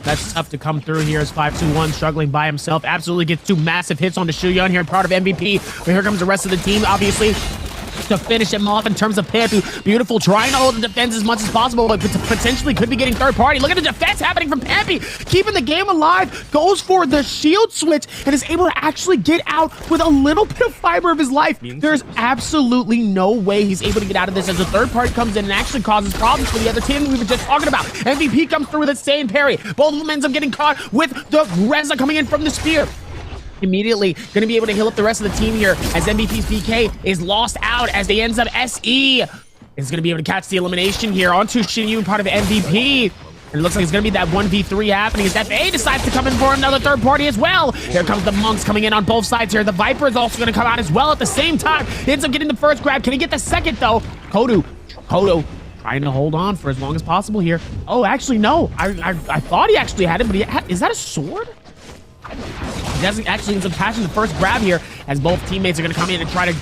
That's tough to come through here as 5-2-1 struggling by himself. Absolutely gets 2 massive hits onto Shuyan here, part of MVP. But here comes the rest of the team, obviously, to finish him off in terms of Pampi. Beautiful, trying to hold the defense as much as possible, but potentially could be getting third party. Look at the defense happening from Pampi, keeping the game alive, goes for the shield switch, and is able to actually get out with a little bit of fiber of his life. There's absolutely no way he's able to get out of this as the third party comes in and actually causes problems for the other team we were just talking about. MVP comes through with a insane parry. Both of them ends up getting caught with the Reza coming in from the spear. Immediately going to be able to heal up the rest of the team here as MVP's PK is lost out as they ends up SE is going to be able to catch the elimination here onto Shinyu, part of MVP. And it looks like it's going to be that 1v3 happening as FA decides to come in for another third party as well. Here comes the Monks coming in on both sides here. The Viper is also going to come out as well at the same time. He ends up getting the first grab. Can he get the second though? Kodo trying to hold on for as long as possible here. Oh, actually, no. I thought he actually had it, but is that a sword? He doesn't actually end up catching the first grab here as both teammates are going to come in and try to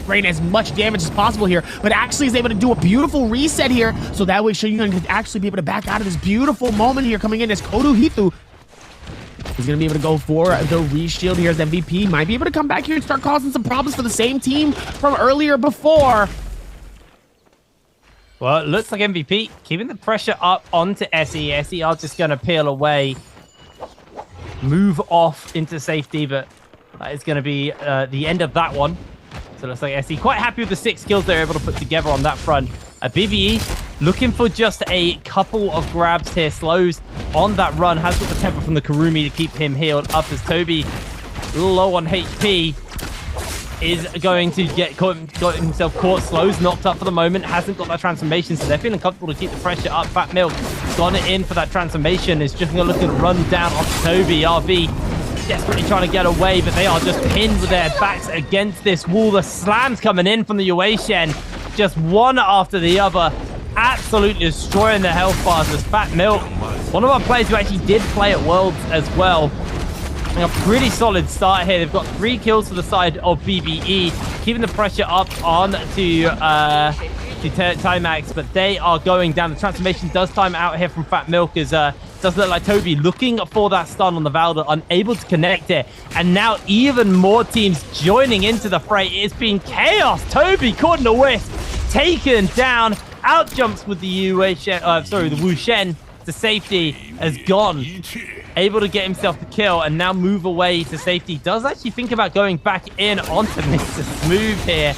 rain as much damage as possible here, but actually is able to do a beautiful reset here, so that way Shuyan could actually be able to back out of this beautiful moment here coming in as Kodo Hithu is going to be able to go for the reshield here as MVP. Might be able to come back here and start causing some problems for the same team from earlier before. Well, it looks like MVP keeping the pressure up onto SE. SE are just going to peel away, move off into safety, but that is going to be the end of that one. So it looks like SE quite happy with the 6 kills they're able to put together on that front. BBE looking for just a couple of grabs here. Slows on that run. Has got the temper from the Kurumi to keep him healed up as Toby, a little low on HP, is going to got himself caught. Slows knocked up for the moment. Hasn't got that transformation, so they're feeling comfortable to keep the pressure up. Fat Milk gone in for that transformation. Is just going to look at run down off Toby. RV desperately trying to get away, but they are just pinned with their backs against this wall. The slams coming in from the Yueishen, just one after the other, absolutely destroying the health bars. As Fat Milk, one of our players who actually did play at Worlds as well, a pretty solid start here. They've got 3 kills to the side of BBE, keeping the pressure up on to Timax, but they are going down. The transformation does time out here from Fat Milk as does look like Toby looking for that stun on the Valda, unable to connect it. And now even more teams joining into the fray. It's been chaos. Toby caught in a wisp, taken down, out jumps with the Wu Shen to safety, has gone. Able to get himself the kill and now move away to safety. Does actually think about going back in onto Mr. Smooth here.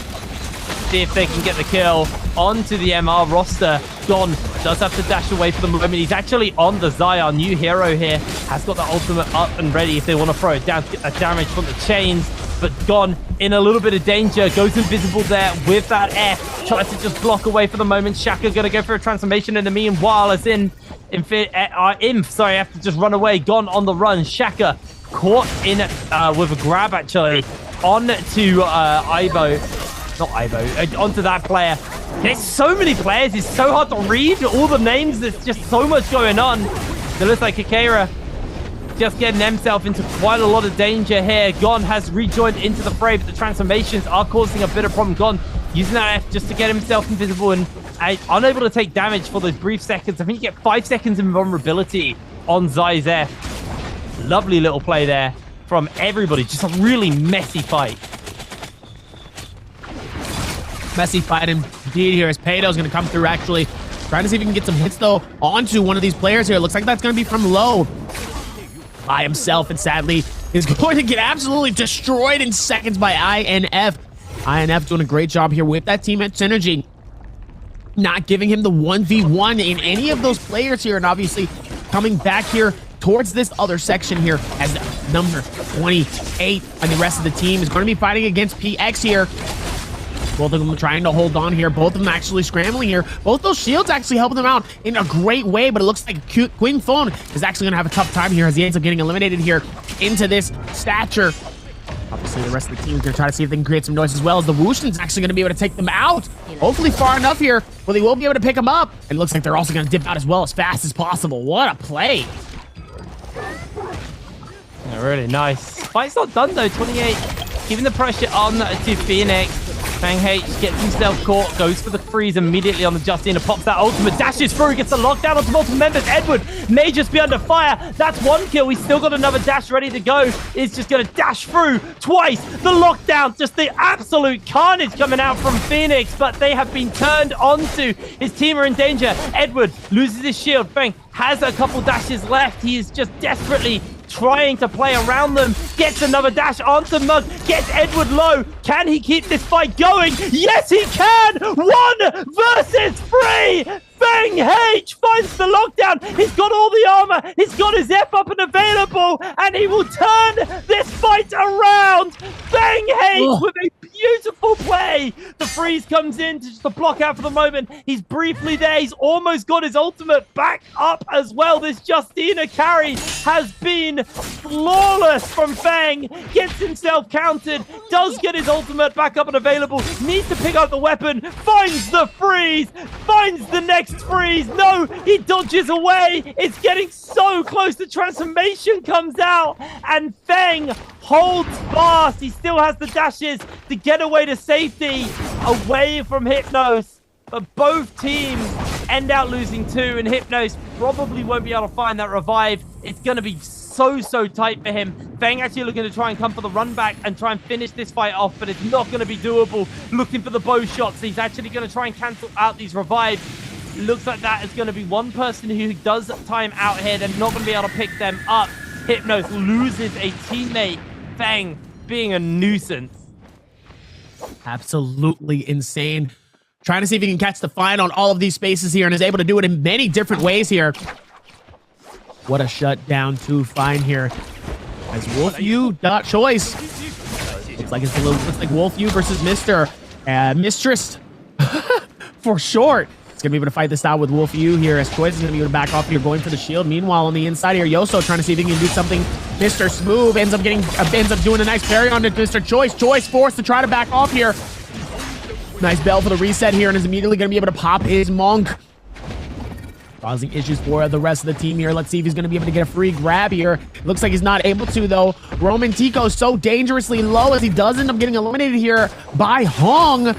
See if they can get the kill onto the MR roster. Gon does have to dash away for the moment. He's actually on the Zai, new hero here. Has got the ultimate up and ready if they want to throw it down to get that damage from the chains. But Gon in a little bit of danger. Goes invisible there with that F. Tries to just block away for the moment. Shaka going to go for a transformation in the meanwhile as Imp, have to just run away. Gon on the run. Shaka caught in with a grab actually onto onto that player. There's so many players, it's so hard to read all the names. There's just so much going on. It looks like Kakera just getting himself into quite a lot of danger here. Gon has rejoined into the fray, but the transformations are causing a bit of problem. Gon using that F just to get himself invisible and unable to take damage for those brief seconds. I think you get 5 seconds in vulnerability on Zai's F. Lovely little play there from everybody. Just a really messy fight. Messy fight indeed here as Pato's going to come through actually. Trying to see if he can get some hits though onto one of these players here. Looks like that's going to be from low by himself, and sadly is going to get absolutely destroyed in seconds by INF. INF doing a great job here with that teammate synergy. Not giving him the 1v1 in any of those players here, and obviously coming back here towards this other section here as number 28 and the rest of the team is going to be fighting against PX here. Both of them trying to hold on here. Both of them actually scrambling here. Both those shields actually helping them out in a great way, but it looks like Queen Phone is actually going to have a tough time here as he ends up getting eliminated here into this stature. Obviously, the rest of the team is going to try to see if they can create some noise as well, as the Wushin's actually going to be able to take them out. Hopefully far enough here where they will be able to pick them up. And it looks like they're also going to dip out as well as fast as possible. What a play. Yeah, really nice. Fight's not done though. 28, keeping the pressure on to Phoenix. Fang H gets himself caught, goes for the freeze immediately on the Justina, pops that ultimate, dashes through, gets the lockdown onto multiple members. Edward may just be under fire. That's one kill. He's still got another dash ready to go. He's just going to dash through twice. The lockdown, just the absolute carnage coming out from Phoenix, but they have been turned onto. His team are in danger. Edward loses his shield. Fang has a couple dashes left. He is just desperately trying to play around them, gets another dash onto Mug, gets Edward low. Can he keep this fight going? Yes, he can! 1 versus 3! Fang H finds the lockdown. He's got all the armor. He's got his F up and available, and he will turn this fight around. Fang H with a beautiful play. The freeze comes in to just to block out for the moment. He's briefly there. He's almost got his ultimate back up as well. This Justina carry has been flawless from Fang. Gets himself countered. Does get his ultimate back up and available. Needs to pick up the weapon. Finds the freeze. Finds the next freeze. No, he dodges away. It's getting so close. The transformation comes out and Fang holds fast. He still has the dashes to get away to safety, away from Hypnos. But both teams end out losing 2, and Hypnos probably won't be able to find that revive. It's going to be so tight for him. Fang actually looking to try and come for the run back and try and finish this fight off, but it's not going to be doable. Looking for the bow shots. He's actually going to try and cancel out these revives. Looks like that is going to be one person who does time out here. They're not going to be able to pick them up. Hypnos loses a teammate. Fang being a nuisance. Absolutely insane. Trying to see if he can catch the fight on all of these spaces here and is able to do it in many different ways here. What a shutdown to find here. As Wolf.choice. Looks like Wolf versus Mr. Mistress for short. It's going to be able to fight this out with Wolf here as Choice is going to be able to back off here, going for the shield. Meanwhile, on the inside here, Yoso trying to see if he can do something. Mr. Smooth ends up doing a nice parry on Mr. Choice. Choice forced to try to back off here. Nice bell for the reset here and is immediately going to be able to pop his Monk. Causing issues for the rest of the team here. Let's see if he's going to be able to get a free grab here. Looks like he's not able to, though. Roman Tico so dangerously low as he does end up getting eliminated here by Hong.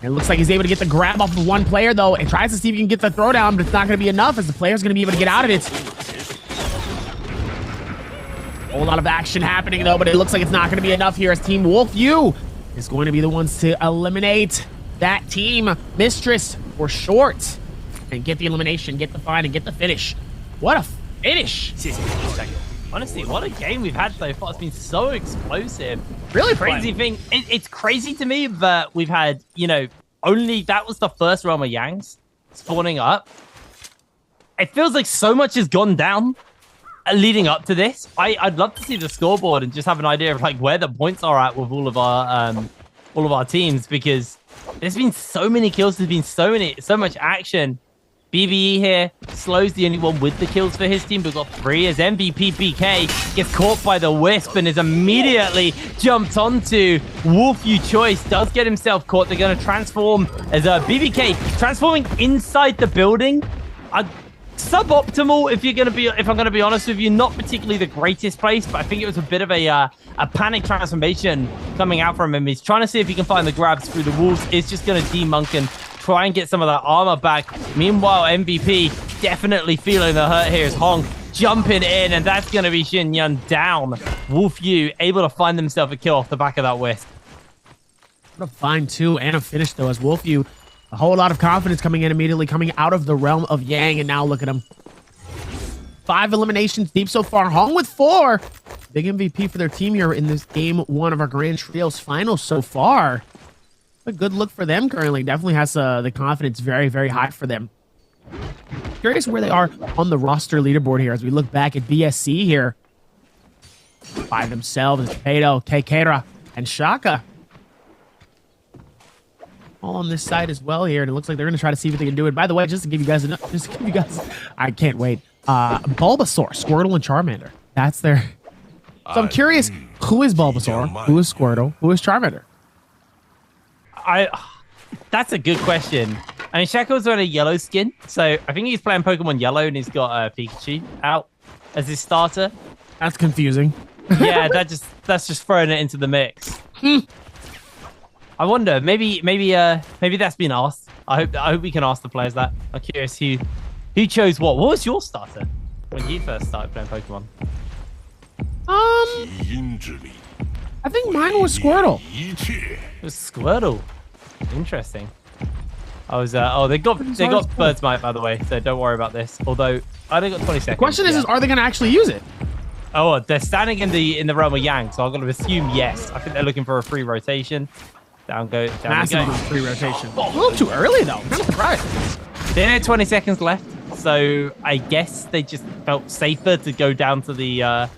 It looks like he's able to get the grab off of one player, though, and tries to see if he can get the throwdown, but it's not going to be enough as the player's going to be able to get out of it. A whole lot of action happening, though, but it looks like it's not going to be enough here as Team Wolf U is going to be the ones to eliminate that team. Mistress for short. And get the elimination, get the find, and get the finish. What a finish. Honestly, what a game we've had so far. It's been so explosive. Really crazy thing. It's crazy to me that we've had, only that was the first realm of Yangs spawning up. It feels like so much has gone down leading up to this. I'd love to see the scoreboard and just have an idea of where the points are at with all of our teams, because there's been so many kills. There's been so much action. BBE here, Slow's the only one with the kills for his team. We've got 3 as MVP BK gets caught by the Wisp and is immediately jumped onto Wolf U Choice. Does get himself caught. They're going to transform as BBK transforming inside the building. Suboptimal, if I'm going to be honest with you. Not particularly the greatest place, but I think it was a bit of a panic transformation coming out from him. He's trying to see if he can find the grabs through the walls. It's just going to demonk and try and get some of that armor back. Meanwhile, MVP definitely feeling the hurt here as Hong jumping in, and that's going to be Shin Yun down. Wolf U able to find themselves a kill off the back of that Wisp. What a find, too, and a finish, though, as Wolf U, a whole lot of confidence coming in immediately, coming out of the realm of Yang, and now look at him. 5 eliminations deep so far. Hong with 4. Big MVP for their team here in this game 1 of our Grand Trios finals so far. A good look for them currently. Definitely has the confidence very, very high for them. Curious where they are on the roster leaderboard here as we look back at BSC here. By themselves, Kato, Kekera, and Shaka. All on this side as well here, and it looks like they're going to try to see if they can do it. By the way, just to give you guys, I can't wait. Bulbasaur, Squirtle, and Charmander. That's their. So I'm curious, who is Bulbasaur? Who is Squirtle? Who is Charmander? That's a good question. I mean, Shaco's wearing a yellow skin, so I think he's playing Pokemon Yellow, and he's got Pikachu out as his starter. That's confusing. Yeah, that's just throwing it into the mix. I wonder, maybe that's been asked. I hope we can ask the players that. I'm curious who chose what. What was your starter when you first started playing Pokemon? I think mine was Squirtle. It was Squirtle. Interesting. I was they got Bird's Might, by the way, so don't worry about this. Although I only got 20 seconds. The question is are they going to actually use it? Oh, they're standing in the realm of Yang, so I'm going to assume yes. I think they're looking for a free rotation. Down Massive free rotation. A little too early though. I'm kind of surprised. They had 20 seconds left, so I guess they just felt safer to go down to the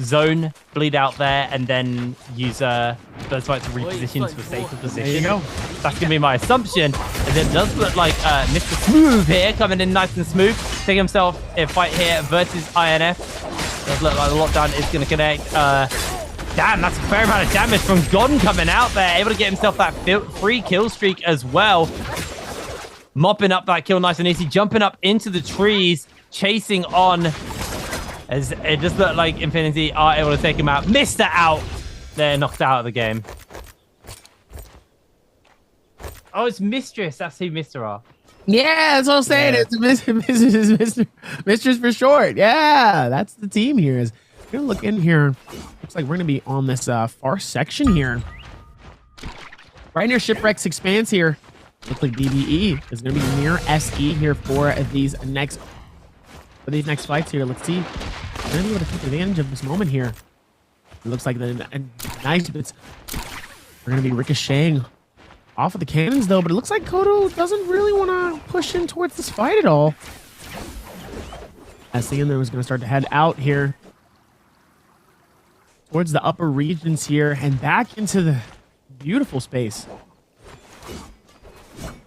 zone, bleed out there, and then use Bird's Might to reposition to a safer position. There you go. That's going to be my assumption. And it does look like Mr. Smooth here, coming in nice and smooth. Taking himself a fight here versus INF. Does look like the lockdown is going to connect. Damn, that's a fair amount of damage from Gon coming out there. Able to get himself that free kill streak as well. Mopping up that kill nice and easy. Jumping up into the trees. Chasing on. As it just looked like Infinity are able to take him out. Mr. out. They're knocked out of the game. Oh, it's Mistress. That's who Mr. are. Yeah, that's what I'm saying. Yeah. It's Mistress for short. Yeah, that's the team here. Is we're gonna look in here. Looks like we're gonna be on this far section here, right near Shipwreck's Expanse here. Looks like DBE is gonna be near SE here for these next fights here. Let's see. We're gonna be able to take advantage of this moment here. It looks like the nice bits. We're gonna be ricocheting off of the cannons though, but it looks like Kodo doesn't really want to push in towards this fight at all. As the was going to start to head out here towards the upper regions here and back into the beautiful space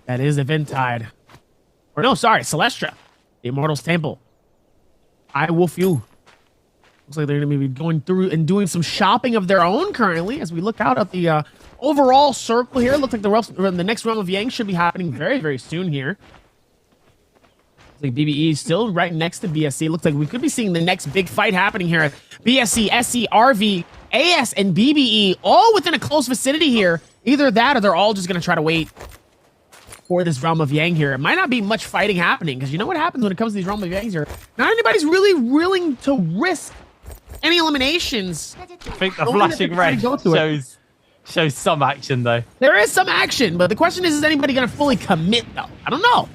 that is Eventide. Or no, sorry, Celestra, the Immortals Temple. I Wolf You. Looks like they're going to be going through and doing some shopping of their own currently as we look out at the overall circle here. Looks like the next realm of Yang should be happening very, very soon here. Looks like BBE is still right next to BSC. Looks like we could be seeing the next big fight happening here. BSC, SC, RV, AS, and BBE all within a close vicinity here. Either that or they're all just going to try to wait for this realm of Yang here. It might not be much fighting happening because you know what happens when it comes to these realm of Yangs here. Not anybody's really willing to risk any eliminations. I think the flashing red shows some action though. There is some action, but the question is anybody going to fully commit though? I don't know.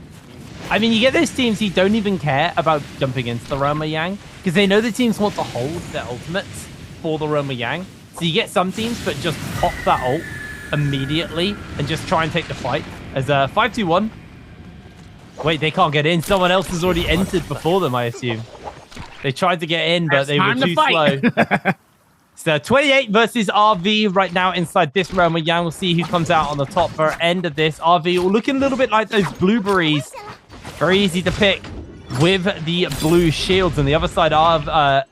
I mean, you get those teams who don't even care about jumping into the realm of Yang because they know the teams want to hold their ultimates for the realm of Yang. So you get some teams that just pop that ult immediately and just try and take the fight. As 5-2-1. Wait, they can't get in. Someone else has already entered before them, I assume. They tried to get in, but they were too slow. So 28 versus RV right now inside this realm of Yang. We'll see who comes out on the top for end of this. RV looking a little bit like those blueberries. Very easy to pick with the blue shields. On the other side of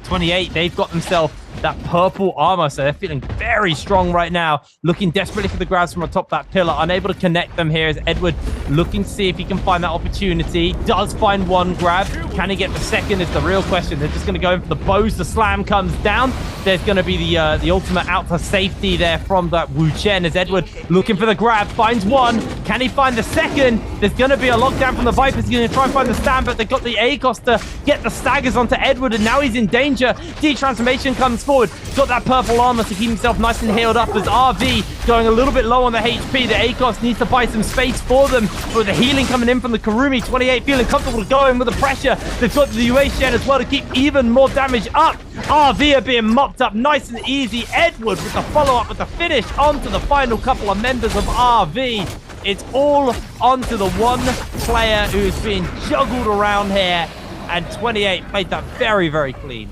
28, they've got themselves that purple armor, so they're feeling very strong right now. Looking desperately for the grabs from atop that pillar. Unable to connect them here as Edward looking to see if he can find that opportunity. Does find one grab. Can he get the second is the real question. They're just going to go in for the bows. The slam comes down. There's going to be the ultimate out for safety there from that Wu Chen as Edward looking for the grab. Finds one. Can he find the second? There's going to be a lockdown from the Vipers. He's going to try and find the stand, but they've got the ACOS to get the staggers onto Edward, and now he's in danger. D-Transformation comes forward. Got that purple armor to keep himself nice and healed up as RV going a little bit low on the HP. The ACOS needs to buy some space for them. With the healing coming in from the Karumi, 28 feeling comfortable to go in with the pressure. They've got the UH Gen as well to keep even more damage up. RV are being mopped up nice and easy. Edward with the follow-up with the finish onto the final couple of members of RV. It's all onto the one player who's being juggled around here. And 28 played that very, very clean.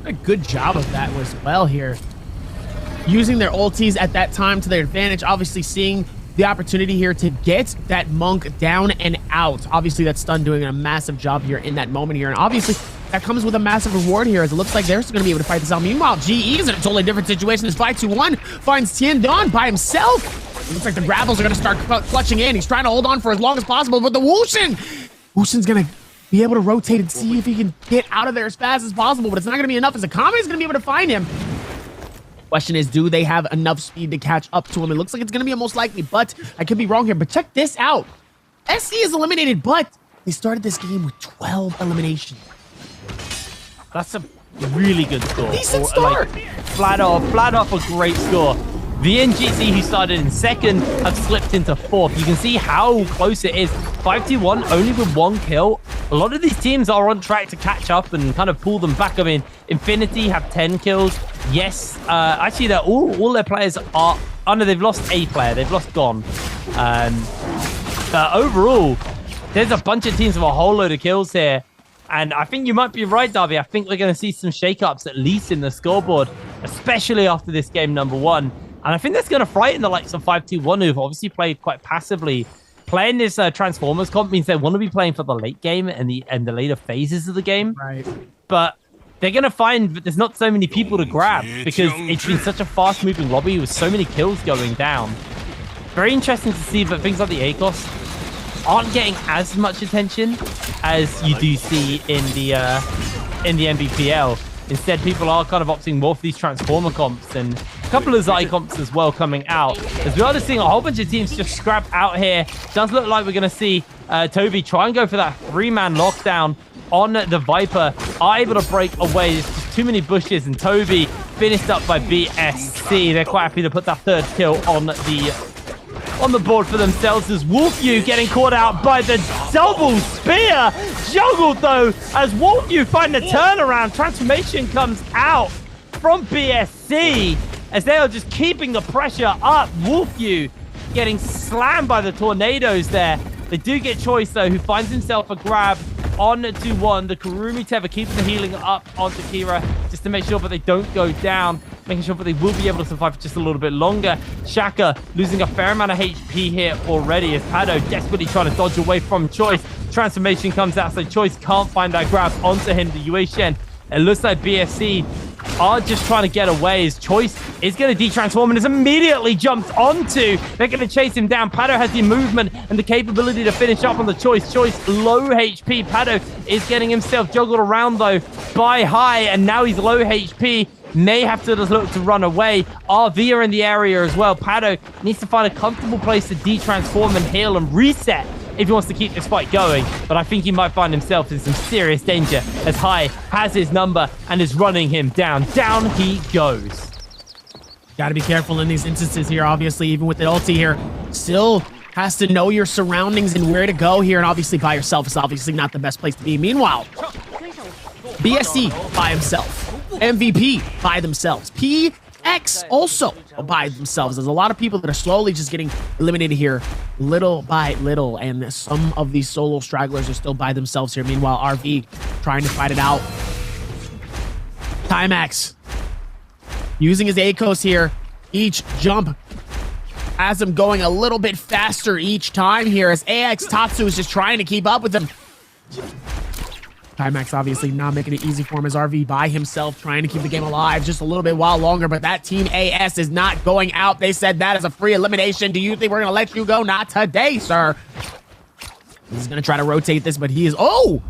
A good job of that as well here. Using their ultis at that time to their advantage. Obviously seeing the opportunity here to get that monk down and out. Obviously that stun doing a massive job here in that moment here. And obviously that comes with a massive reward here as it looks like they're still going to be able to fight this out. Meanwhile, GE is in a totally different situation. This 5-2-1 finds Tian Don by himself. It looks like the Grapples are going to start clutching in. He's trying to hold on for as long as possible, but the Wushin's going to be able to rotate and see if he can get out of there as fast as possible, but it's not going to be enough as the Kami is going to be able to find him. Question is, do they have enough speed to catch up to him? It looks like it's going to be a most likely, but I could be wrong here. But check this out. SC is eliminated, but they started this game with 12 eliminations. That's a really good score. Decent start. Like, flat off a great score. The NGC, who started in second, have slipped into fourth. You can see how close it is. 5-2-1, only with 1 kill. A lot of these teams are on track to catch up and kind of pull them back. I mean, Infinity have 10 kills. Yes, actually, they're all their players are... Oh, no, they've lost a player. They've lost Gon. Overall, there's a bunch of teams with a whole load of kills here. And I think you might be right, Darby. I think we're going to see some shakeups, at least in the scoreboard, especially after this game number 1. And I think that's going to frighten the likes of 5-2-1, who've obviously played quite passively. Playing this Transformers comp means they want to be playing for the late game and the later phases of the game. Right. But they're going to find that there's not so many people to grab because it's been such a fast-moving lobby with so many kills going down. Very interesting to see that things like the ACOS aren't getting as much attention as you do see in the NBPL. Instead, people are kind of opting more for these Transformer comps and a couple of Zai comps as well coming out. As we are just seeing a whole bunch of teams just scrap out here. Does look like we're going to see Toby try and go for that 3-man lockdown on the Viper. Are able to break away. There's just too many bushes, and Toby finished up by BSC. They're quite happy to put that 3rd kill on the board for themselves, as Wolfyu getting caught out by the double spear. Juggled though, as Wolfyu find the turnaround. Transformation comes out from BSC as they are just keeping the pressure up. Wolfyu getting slammed by the tornadoes there. They do get Choice though, who finds himself a grab on 2-1. The Kurumi Tether keeps the healing up onto Kira just to make sure that they don't go down, making sure that they will be able to survive for just a little bit longer. Shaka losing a fair amount of HP here already as Pado desperately trying to dodge away from Choice. Transformation comes out, so Choice can't find that grab onto him. The Yue Shen, it looks like BFC are just trying to get away as Choice is going to de-transform and is immediately jumped onto. They're going to chase him down. Pado has the movement and the capability to finish up on the Choice. Choice low HP. Pado is getting himself juggled around though by High, and now he's low HP. May have to just look to run away. RV are in the area as well. Pado needs to find a comfortable place to de-transform and heal and reset if he wants to keep this fight going. But I think he might find himself in some serious danger as High has his number and is running him down. Down he goes. Got to be careful in these instances here, obviously, even with the ulti here. Still has to know your surroundings and where to go here, and obviously by yourself is obviously not the best place to be. Meanwhile, BSC by himself. MVP by themselves. PX also by themselves. There's a lot of people that are slowly just getting eliminated here little by little, and some of these solo stragglers are still by themselves here. Meanwhile, RV trying to fight it out. Timax using his ACOS here. Each jump has him going a little bit faster each time here as AX Tatsu is just trying to keep up with him. Timax obviously not making it easy for him as RV by himself, trying to keep the game alive just a little bit while longer, but that team AS is not going out. They said that is a free elimination. Do you think we're going to let you go? Not today, sir. He's going to try to rotate this, but he is... Oh!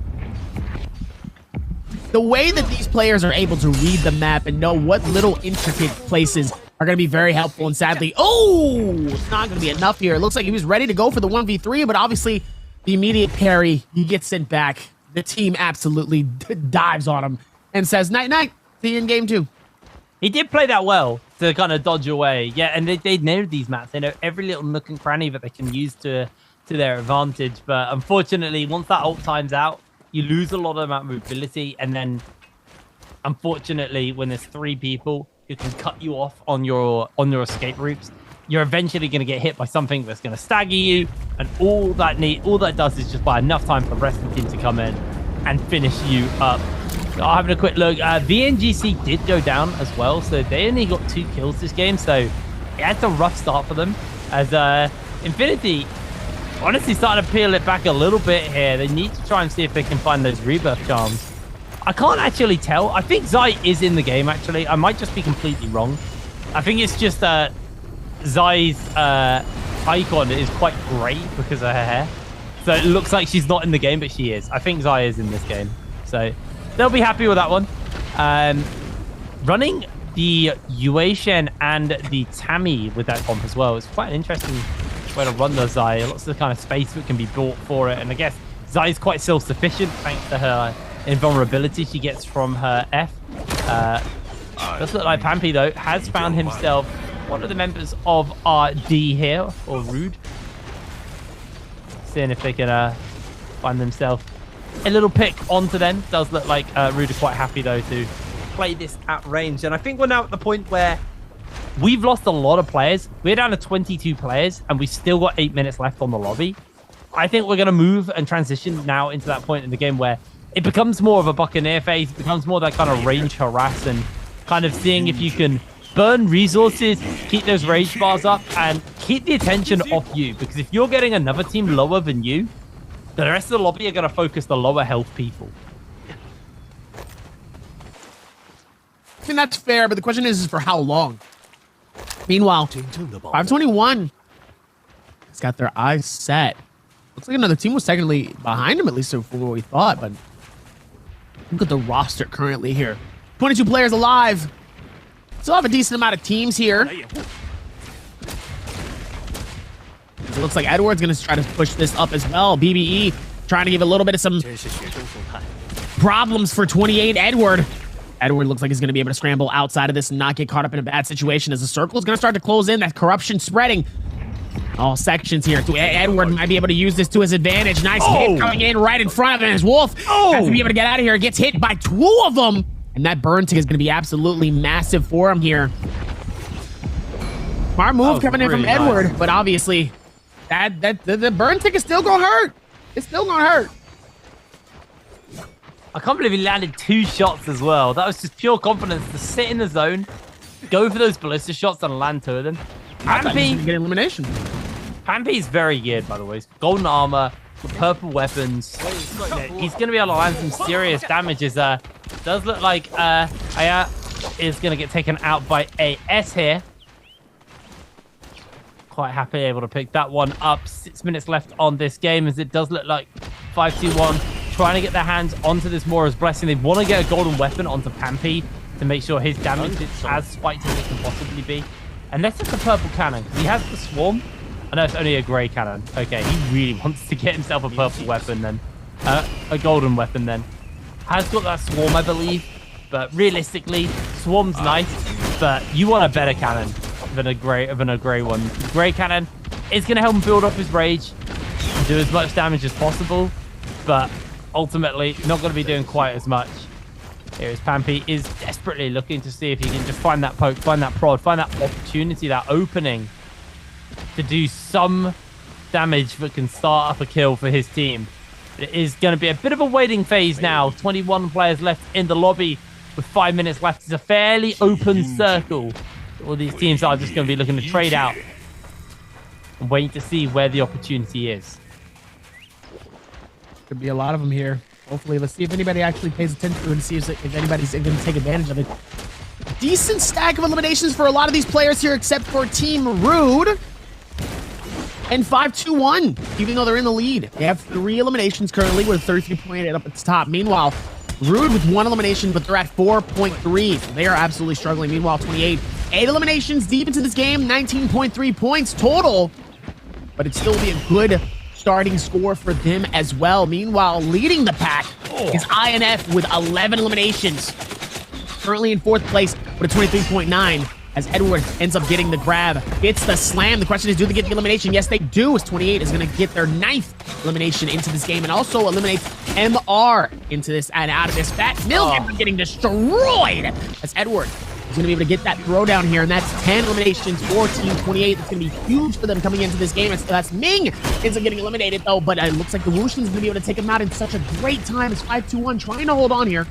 The way that these players are able to read the map and know what little intricate places are going to be very helpful, and sadly... Oh! It's not going to be enough here. It looks like he was ready to go for the 1v3, but obviously the immediate parry, he gets sent back. The team absolutely dives on him and says, night-night, see you in game 2. He did play that well to kind of dodge away. Yeah, and they know these maps. They know every little nook and cranny that they can use to their advantage. But unfortunately, once that ult times out, you lose a lot of that mobility. And then, unfortunately, when there's 3 people who can cut you off on your escape routes, you're eventually going to get hit by something that's going to stagger you, and all that does is just buy enough time for the rest of the team to come in and finish you up. Having a quick look, VNGC did go down as well, so they only got 2 kills this game, so it had a rough start for them, as Infinity honestly starting to peel it back a little bit here. They need to try and see if they can find those rebirth charms. I can't actually tell. I think Zai is in the game, actually. I might just be completely wrong. I think it's just Zai's icon is quite great because of her hair. So it looks like she's not in the game, but she is. I think Zai is in this game. So they'll be happy with that one. Running the Yueshen and the Tammy with that comp as well. It's quite an interesting way to run the Zai. Lots of the kind of space that can be bought for it. And I guess Zai's quite self-sufficient thanks to her invulnerability she gets from her F. Does look like Pampy, though, has found himself one of the members of RD here, or Rude. Seeing if they can find themselves a little pick onto them. Does look like Rude are quite happy, though, to play this at range. And I think we're now at the point where we've lost a lot of players. We're down to 22 players, and we still got 8 minutes left on the lobby. I think we're going to move and transition now into that point in the game where it becomes more of a Buccaneer phase. It becomes more that kind of range harass and kind of seeing if you can burn resources, keep those rage bars up, and keep the attention off you. Because if you're getting another team lower than you, the rest of the lobby are going to focus the lower health people. I mean, that's fair, but the question is for how long? Meanwhile, 521 has got their eyes set. Looks like another team was technically behind him, at least from what we thought, but look at the roster currently here. 22 players alive. Still have a decent amount of teams here. It looks like Edward's going to try to push this up as well. BBE trying to give a little bit of some problems for 28. Edward looks like he's going to be able to scramble outside of this and not get caught up in a bad situation as the circle is going to start to close in. That corruption spreading all sections here. Edward might be able to use this to his advantage. Nice hit coming in right in front of him as Wolf has to be able to get out of here. Gets hit by 2 of them. And that burn tick is going to be absolutely massive for him here. Smart move coming in from Edward, but obviously the burn tick is still going to hurt. It's still going to hurt. I can't believe he landed 2 shots as well. That was just pure confidence to sit in the zone, go for those ballista shots and land 2 of them. Pampy get elimination. Pampy's very geared, by the way. Golden armor, purple weapons. He's going to be able to land some serious damage. Does look like Aya is going to get taken out by AS here. Quite happy able to pick that one up. 6 minutes left on this game as it does look like 5-2-1 trying to get their hands onto this Mora's Blessing. They want to get a golden weapon onto Pampy to make sure his damage is as spiked as it can possibly be. Unless it's a purple cannon, because he has the swarm. I know it's only a grey cannon. Okay, he really wants to get himself a purple weapon then. A golden weapon then. Has got that swarm, I believe. But realistically, swarm's nice, but you want a better cannon than a grey one. Grey cannon is going to help him build up his rage and do as much damage as possible, but ultimately not going to be doing quite as much. Here is Pampy is desperately looking to see if he can just find that poke, find that prod, find that opportunity, that opening to do some damage that can start up a kill for his team. It is going to be a bit of a waiting phase now. 21 players left in the lobby with 5 minutes left. It's a fairly open circle. All these teams are just going to be looking to trade out and waiting to see where the opportunity is. Could be a lot of them here. Hopefully, let's see if anybody actually pays attention to it and see if anybody's going to take advantage of it. Decent stack of eliminations for a lot of these players here, except for Team Rude. And 5-2-1, even though they're in the lead. They have 3 eliminations currently with 33.8 up at the top. Meanwhile, Rude with 1 elimination, but they're at 4.3. So they are absolutely struggling. Meanwhile, 28. 8 eliminations deep into this game, 19.3 points total. But it'd still be a good starting score for them as well. Meanwhile, leading the pack is INF with 11 eliminations. Currently in 4th place with a 23.9. As Edward ends up getting the grab. Gets the slam. The question is, do they get the elimination? Yes, they do, as 28 is going to get their 9th elimination into this game and also eliminates MR into this and out of this. Fat Milk ends up getting destroyed as Edward is going to be able to get that throwdown here, and that's 10 eliminations for Team 28. That's going to be huge for them coming into this game. That's Ming ends up getting eliminated, though, but it looks like the Wushin's going to be able to take him out in such a great time as 5-2-1 trying to hold on here.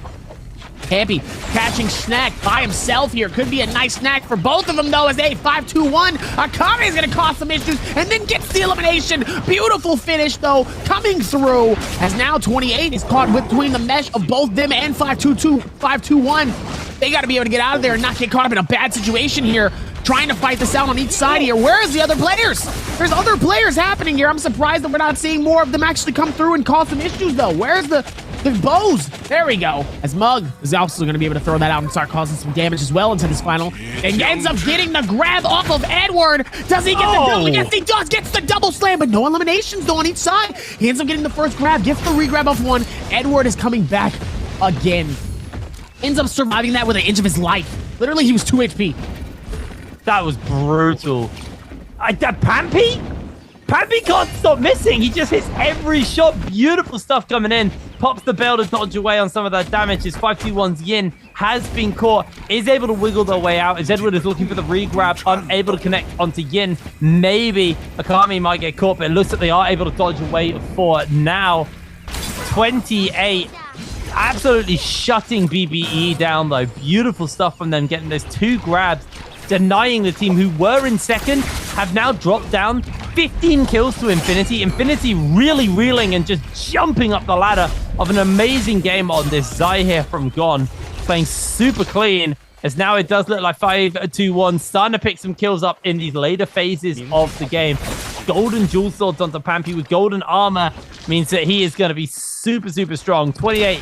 Pampy catching Snack by himself here. Could be a nice snack for both of them, though, as 5-2-1. Akame is going to cause some issues and then gets the elimination. Beautiful finish, though, coming through as now 28 is caught between the mesh of both them and 5-2-1. They got to be able to get out of there and not get caught up in a bad situation here. Trying to fight this out on each side here. Where's the other players? There's other players happening here. I'm surprised that we're not seeing more of them actually come through and cause some issues, though. Where's the the bows. There we go. As Mug is also going to be able to throw that out and start causing some damage as well into this final. And ends up getting the grab off of Edward. Does he get the double? Yes, he does. Gets the double slam, but no eliminations though on each side. He ends up getting the first grab, gets the re-grab off one. Edward is coming back again. Ends up surviving that with an inch of his life. Literally, he was 2 HP. That was brutal. Pampy can't stop missing. He just hits every shot. Beautiful stuff coming in. Pops the bell to dodge away on some of that damage. His 5-2-1's Yin has been caught. Is able to wiggle their way out as Edward is looking for the re-grab. Unable to connect onto Yin. Maybe Akami might get caught, but it looks like they are able to dodge away for now. 28. Absolutely shutting BBE down, though. Beautiful stuff from them, getting those 2 grabs. Denying the team who were in second have now dropped down 15 kills to Infinity. Infinity really reeling and just jumping up the ladder of an amazing game on this. Zai here from Gon playing super clean, as now it does look like 5-2-1 starting to pick some kills up in these later phases of the game. Golden jewel swords onto Pampy with golden armor means that he is going to be super, super strong. 28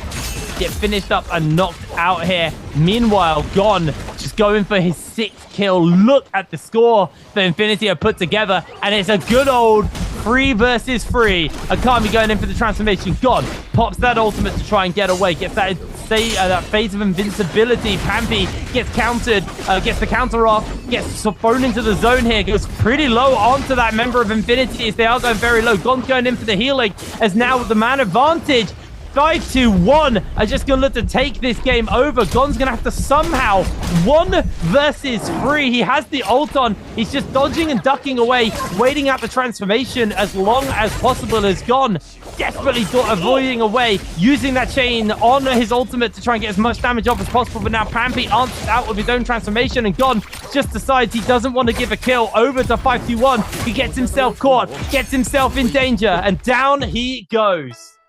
get finished up and knocked out here. Meanwhile, Gon just going for his 6th kill. Look at the score that Infinity have put together, and it's a good old 3 versus 3. Akami going in for the transformation. Gon pops that ultimate to try and get away. Gets that phase of invincibility. Pampy gets countered, gets the counter off, gets thrown into the zone here. Goes pretty low onto that member of Infinity as they are going very low. Gon's going in for the healing as now with the man advantage. 5-2-1 are just going to look to take this game over. Gon's going to have to somehow 1 versus 3. He has the ult on. He's just dodging and ducking away, waiting out the transformation as long as possible as Gon. Desperately avoiding away, using that chain on his ultimate to try and get as much damage off as possible. But now Pampy answers out with his own transformation, and Gon just decides he doesn't want to give a kill over to 5-2-1. He gets himself caught, gets himself in danger, and down he goes.